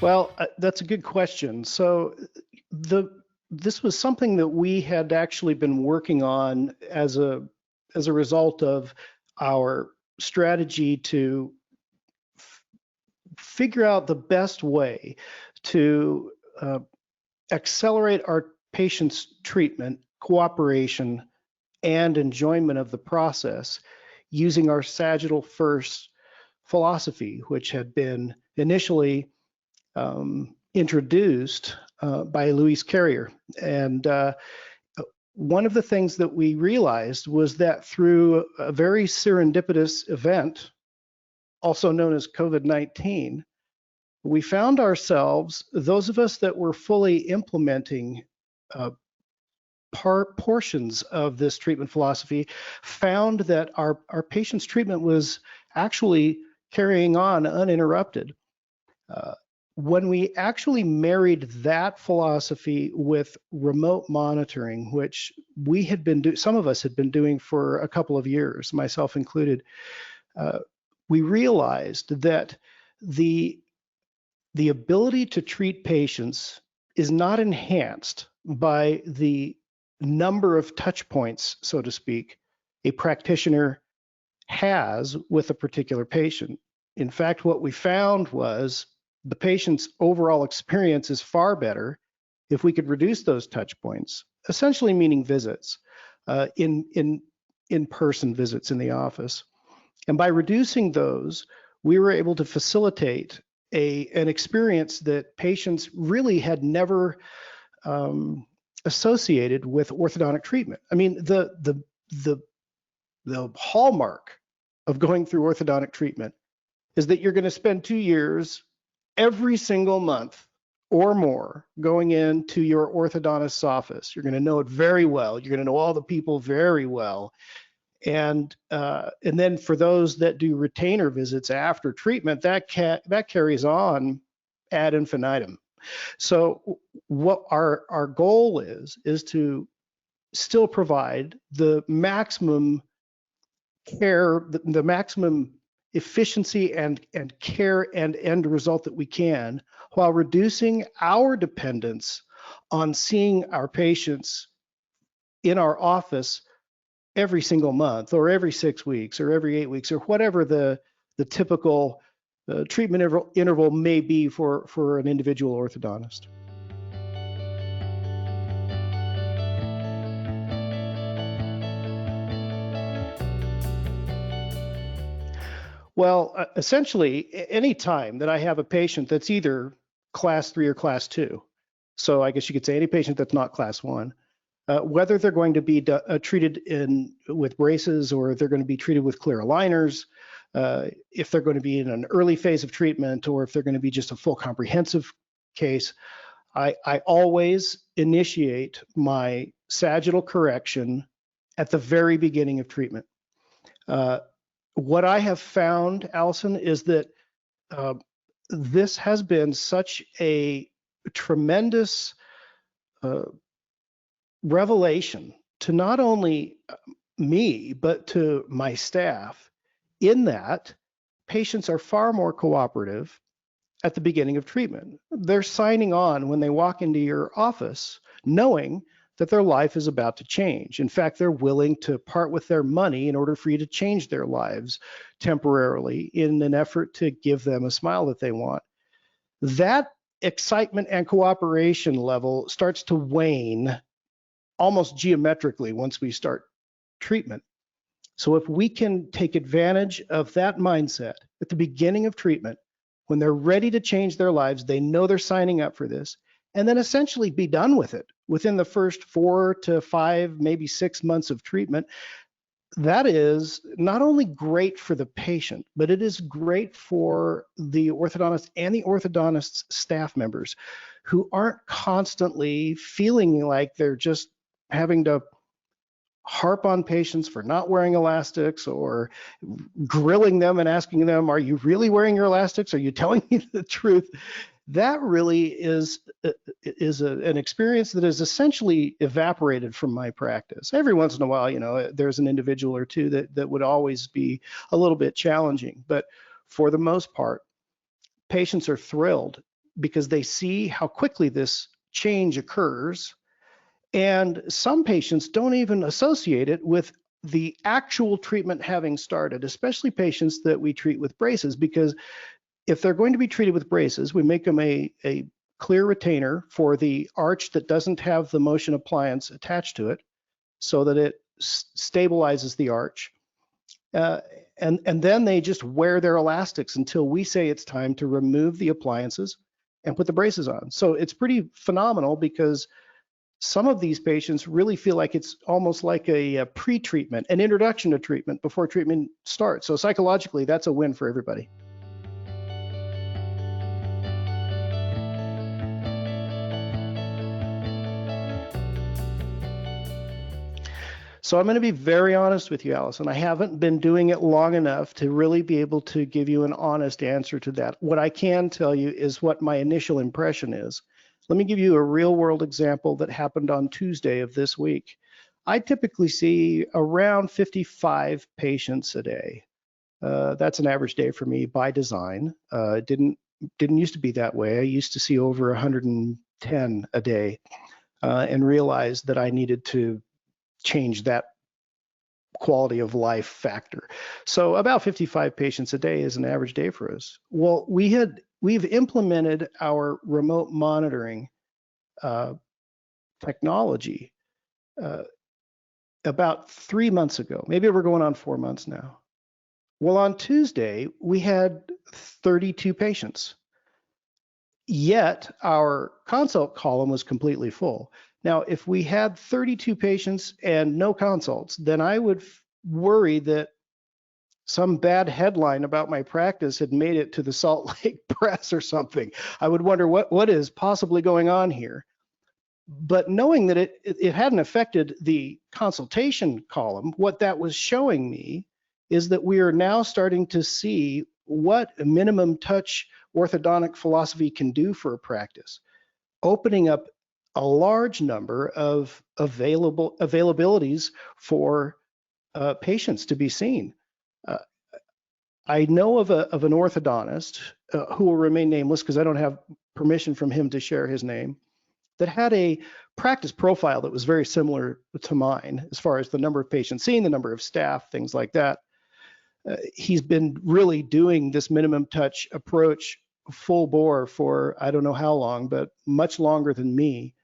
Well, that's a good question. So this was something that we had actually been working on as a result of our strategy to figure out the best way to accelerate our patients' treatment, cooperation, and enjoyment of the process using our sagittal first philosophy, which had been initially introduced by Louis Carriere. And one of the things that we realized was that through a very serendipitous event, also known as COVID-19, we found ourselves, those of us that were fully implementing portions of this treatment philosophy, found that our patient's treatment was actually carrying on uninterrupted. When we actually married that philosophy with remote monitoring, which we had been some of us had been doing for a couple of years, myself included, we realized that the ability to treat patients is not enhanced by the number of touch points, so to speak, a practitioner has with a particular patient. In fact, what we found was the patient's overall experience is far better if we could reduce those touch points, essentially meaning visits, in-person visits in the office. And by reducing those, we were able to facilitate an experience that patients really had never associated with orthodontic treatment. I mean, the hallmark of going through orthodontic treatment is that you're going to spend 2 years every single month or more going into your orthodontist's office. You're going to know it very well. You're going to know all the people very well. And then for those that do retainer visits after treatment, that carries on ad infinitum. So what our goal is to still provide the maximum care, the maximum efficiency and care and end result that we can, while reducing our dependence on seeing our patients in our office every single month or every 6 weeks or every 8 weeks or whatever the typical treatment interval may be for an individual orthodontist. Well, essentially, any time that I have a patient that's either class 3 or class 2, so I guess you could say any patient that's not class 1, whether they're going to be treated with braces or they're going to be treated with clear aligners, if they're going to be in an early phase of treatment or if they're going to be just a full comprehensive case, I always initiate my sagittal correction at the very beginning of treatment. What I have found, Allison, is that this has been such a tremendous revelation to not only me, but to my staff, in that patients are far more cooperative at the beginning of treatment. They're signing on when they walk into your office, knowing that their life is about to change. In fact, they're willing to part with their money in order for you to change their lives temporarily in an effort to give them a smile that they want. That excitement and cooperation level starts to wane almost geometrically once we start treatment. So if we can take advantage of that mindset at the beginning of treatment, when they're ready to change their lives, they know they're signing up for this, and then essentially be done with it within the first 4 to 5, maybe 6 months of treatment, that is not only great for the patient, but it is great for the orthodontist and the orthodontist's staff members who aren't constantly feeling like they're just having to harp on patients for not wearing elastics or grilling them and asking them, are you really wearing your elastics? Are you telling me the truth? That really is an experience that is essentially evaporated from my practice. Every once in a while, you know, there's an individual or two that would always be a little bit challenging, but for the most part, patients are thrilled because they see how quickly this change occurs. And some patients don't even associate it with the actual treatment having started, especially patients that we treat with braces, because if they're going to be treated with braces, we make them a clear retainer for the arch that doesn't have the motion appliance attached to it so that it stabilizes the arch. And then they just wear their elastics until we say it's time to remove the appliances and put the braces on. So it's pretty phenomenal because some of these patients really feel like it's almost like a pre-treatment, an introduction to treatment before treatment starts. So psychologically, that's a win for everybody. So I'm going to be very honest with you, Allison. I haven't been doing it long enough to really be able to give you an honest answer to that. What I can tell you is what my initial impression is. Let me give you a real world example that happened on Tuesday of this week. I typically see around 55 patients a day. That's an average day for me by design. It didn't used to be that way. I used to see over 110 a day and realized that I needed to change that quality of life factor. So about 55 patients a day is an average day for us. Well, we've implemented our remote monitoring technology about 3 months ago. Maybe we're going on 4 months now. Well, on Tuesday, we had 32 patients, yet our consult column was completely full. Now, if we had 32 patients and no consults, then I would worry that some bad headline about my practice had made it to the Salt Lake Press or something. I would wonder what is possibly going on here. But knowing that it hadn't affected the consultation column, what that was showing me is that we are now starting to see what a minimum touch orthodontic philosophy can do for a practice, opening up a large number of availabilities for patients to be seen. I know of an orthodontist who will remain nameless because I don't have permission from him to share his name, that had a practice profile that was very similar to mine as far as the number of patients seen, the number of staff, things like that. He's been really doing this minimum touch approach full bore for I don't know how long, but much longer than me.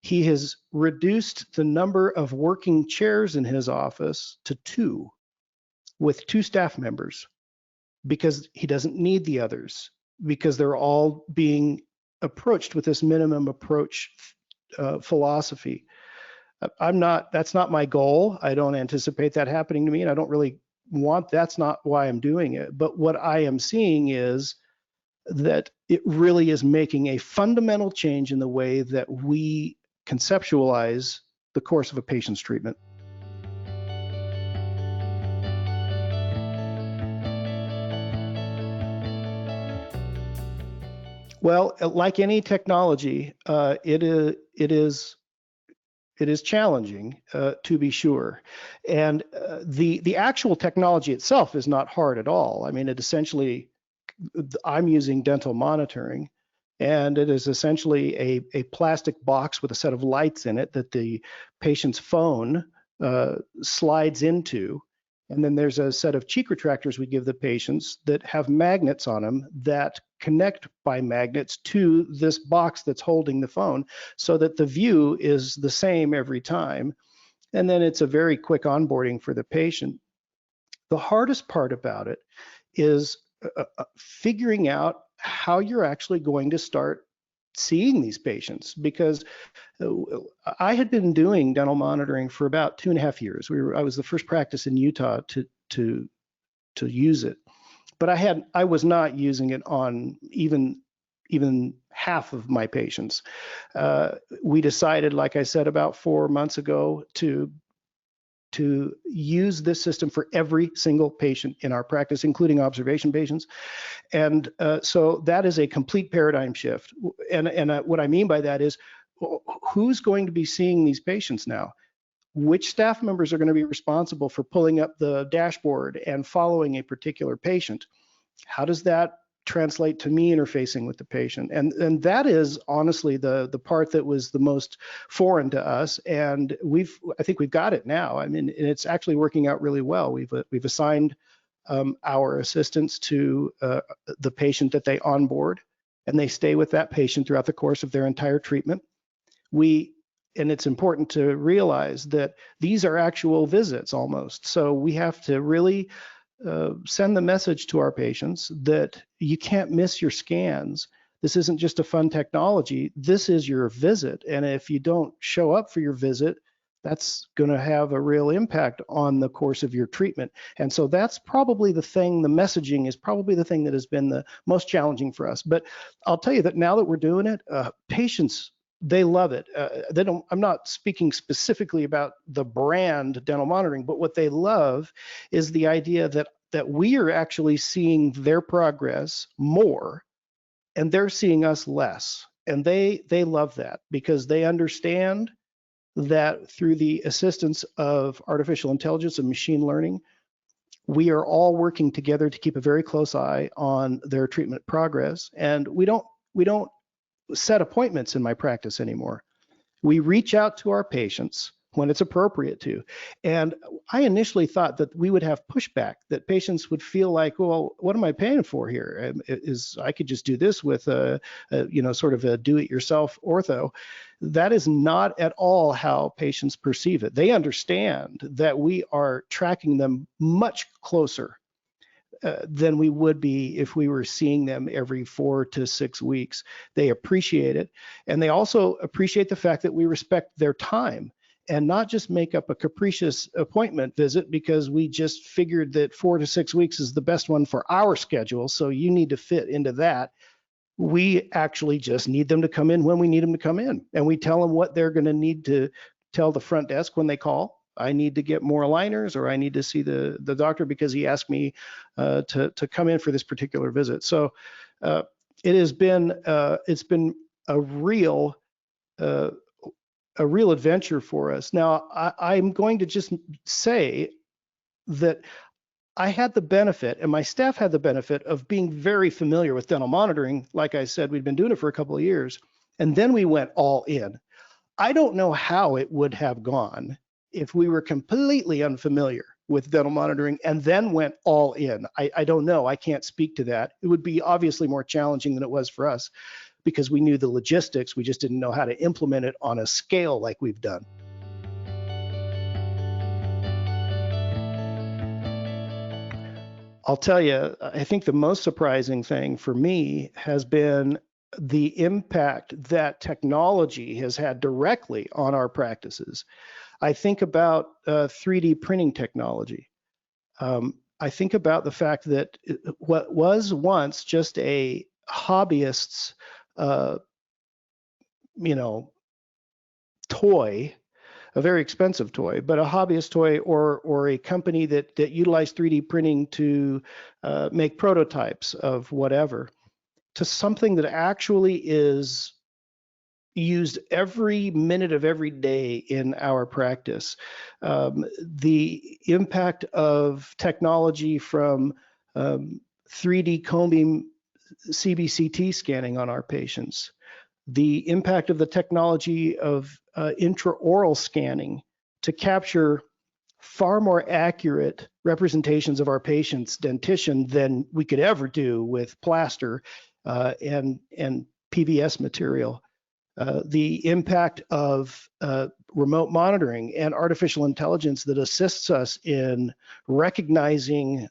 He has reduced the number of working chairs in his office to 2 with 2 staff members because he doesn't need the others because they're all being approached with this minimum approach philosophy. That's not my goal. I don't anticipate that happening to me, and I don't really want, that's not why I'm doing it. But what I am seeing is that it really is making a fundamental change in the way that we conceptualize the course of a patient's treatment. Well, like any technology, it is challenging, to be sure. And the actual technology itself is not hard at all. I mean, it essentially, I'm using dental monitoring, and it is essentially a plastic box with a set of lights in it that the patient's phone slides into. And then there's a set of cheek retractors we give the patients that have magnets on them that connect by magnets to this box that's holding the phone so that the view is the same every time. And then it's a very quick onboarding for the patient. The hardest part about it is figuring out how you're actually going to start seeing these patients, because I had been doing dental monitoring for about 2.5 years. I was the first practice in Utah to use it, but I was not using it on even half of my patients. We decided, like I said, about 4 months ago to use this system for every single patient in our practice, including observation patients. And so that is a complete paradigm shift. And what I mean by that is, who's going to be seeing these patients now? Which staff members are going to be responsible for pulling up the dashboard and following a particular patient? How does that translate to me interfacing with the patient. And that is honestly the part that was the most foreign to us. And I think we've got it now. I mean, it's actually working out really well. We've assigned our assistants to the patient that they onboard, and they stay with that patient throughout the course of their entire treatment. And it's important to realize that these are actual visits almost. So we have to really send the message to our patients that you can't miss your scans. This isn't just a fun technology. This is your visit. And if you don't show up for your visit, that's going to have a real impact on the course of your treatment. And so that's probably the thing, the messaging is probably the thing that has been the most challenging for us. But I'll tell you that now that we're doing it, patients, they love it. I'm not speaking specifically about the brand dental monitoring, but what they love is the idea that we are actually seeing their progress more and they're seeing us less. And they love that because they understand that through the assistance of artificial intelligence and machine learning, we are all working together to keep a very close eye on their treatment progress. And we don't set appointments in my practice anymore. We reach out to our patients when it's appropriate to. And I initially thought that we would have pushback, that patients would feel like, well, what am I paying for here? I could just do this with sort of a do-it-yourself ortho. That is not at all how patients perceive it. They understand that we are tracking them much closer than we would be if we were seeing them every 4 to 6 weeks. They appreciate it. And they also appreciate the fact that we respect their time and not just make up a capricious appointment visit because we just figured that 4 to 6 weeks is the best one for our schedule. So you need to fit into that. We actually just need them to come in when we need them to come in. And we tell them what they're going to need to tell the front desk when they call. I need to get more aligners, or I need to see the doctor because he asked me to come in for this particular visit. So it's been a real adventure for us. Now, I'm going to just say that I had the benefit, and my staff had the benefit of being very familiar with dental monitoring. Like I said, we'd been doing it for a couple of years, and then we went all in. I don't know how it would have gone if we were completely unfamiliar with dental monitoring and then went all in. I don't know. I can't speak to that. It would be obviously more challenging than it was for us because we knew the logistics. We just didn't know how to implement it on a scale like we've done. I'll tell you, I think the most surprising thing for me has been the impact that technology has had directly on our practices. I think about 3D printing technology. I think about the fact that what was once just a hobbyist's, toy, a very expensive toy, but a hobbyist toy or a company that utilized 3D printing to make prototypes of whatever, to something that actually is used every minute of every day in our practice. The impact of technology from 3D cone beam CBCT scanning on our patients, the impact of the technology of intraoral scanning to capture far more accurate representations of our patient's dentition than we could ever do with plaster and PVS material. The impact of remote monitoring and artificial intelligence that assists us in recognizing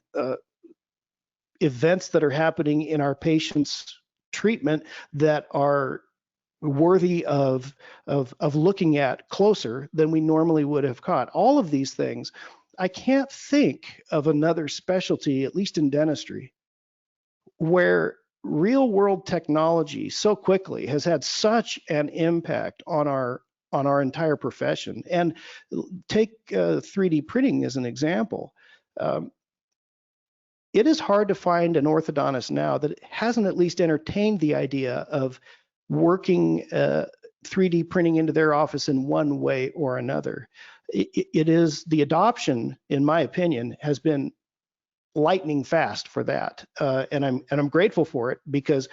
events that are happening in our patient's treatment that are worthy of looking at closer than we normally would have caught. All of these things, I can't think of another specialty, at least in dentistry, where real world technology so quickly has had such an impact on our entire profession. And take 3D printing as an example. It is hard to find an orthodontist now that hasn't at least entertained the idea of working 3D printing into their office in one way or another. It is the adoption, in my opinion, has been lightning fast for that, and I'm grateful for it, because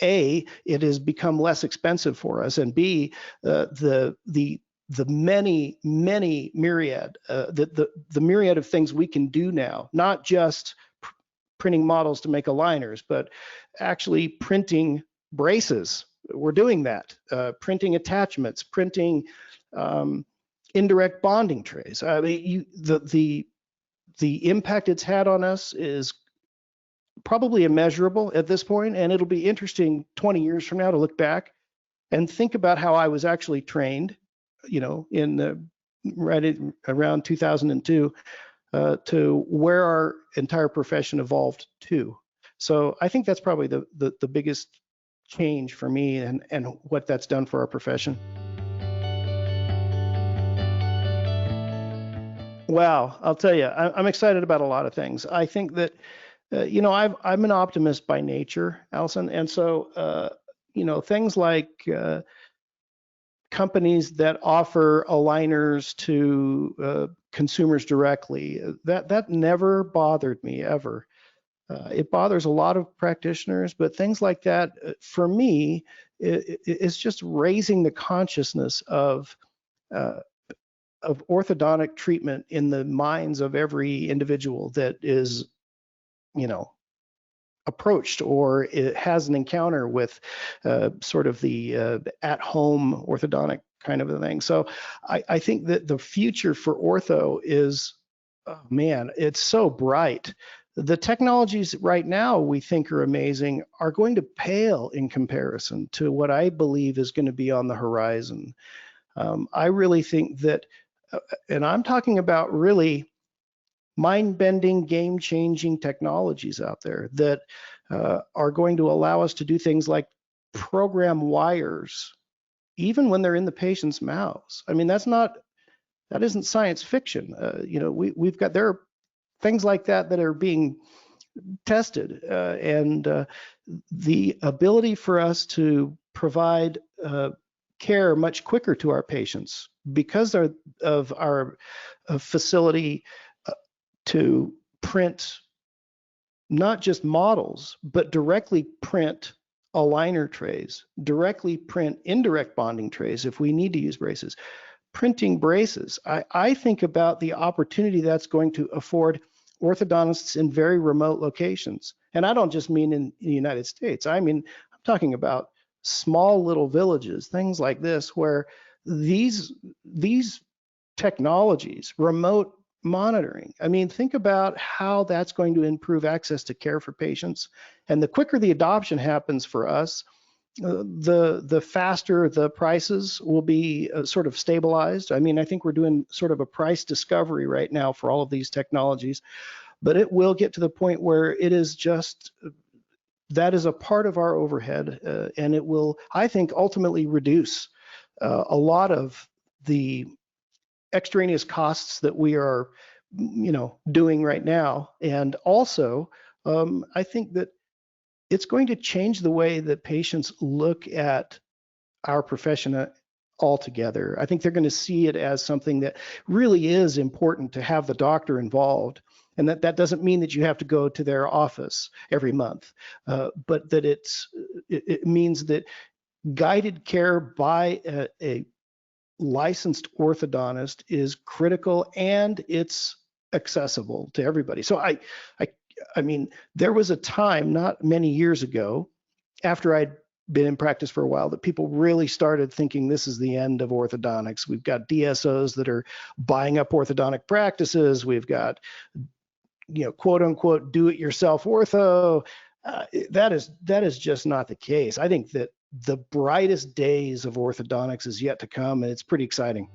A, it has become less expensive for us, and B, the many myriad the myriad of things we can do now, not just printing models to make aligners, but actually printing braces. We're doing that, printing attachments, printing indirect bonding trays. I mean, the impact it's had on us is probably immeasurable at this point, and it'll be interesting 20 years from now to look back and think about how I was actually trained, in around 2002, to where our entire profession evolved to. So I think that's probably the biggest change for me, and what that's done for our profession. Wow, I'll tell you, I'm excited about a lot of things. I think that, I'm an optimist by nature, Allison, and so, things like companies that offer aligners to consumers directly, that never bothered me, ever. It bothers a lot of practitioners, but things like that, for me, it's just raising the consciousness of orthodontic treatment in the minds of every individual that is, approached or it has an encounter with sort of the at-home orthodontic kind of a thing. So I think that the future for ortho is, oh man, it's so bright. The technologies right now we think are amazing are going to pale in comparison to what I believe is going to be on the horizon. I really think that, and I'm talking about really mind-bending, game-changing technologies out there that are going to allow us to do things like program wires, even when they're in the patient's mouths. I mean, that isn't science fiction. There are things like that are being tested, and the ability for us to provide care much quicker to our patients because of our facility to print not just models, but directly print aligner trays, directly print indirect bonding trays if we need to use braces, printing braces. I think about the opportunity that's going to afford orthodontists in very remote locations. And I don't just mean in the United States. I mean, I'm talking about small little villages, things like this, where these technologies, remote monitoring, I mean, think about how that's going to improve access to care for patients. And the quicker the adoption happens for us, the faster the prices will be sort of stabilized. I mean, I think we're doing sort of a price discovery right now for all of these technologies, but it will get to the point where it is just, that is a part of our overhead, and it will, I think, ultimately reduce a lot of the extraneous costs that we are, doing right now. And also, I think that it's going to change the way that patients look at our profession altogether. I think they're going to see it as something that really is important to have the doctor involved. And that doesn't mean that you have to go to their office every month, but that it means that guided care by a licensed orthodontist is critical, and it's accessible to everybody. So I mean, there was a time not many years ago, after I'd been in practice for a while, that people really started thinking this is the end of orthodontics. We've got DSOs that are buying up orthodontic practices. We've got, quote unquote, do-it-yourself ortho. That is just not the case. I think that the brightest days of orthodontics is yet to come, and it's pretty exciting.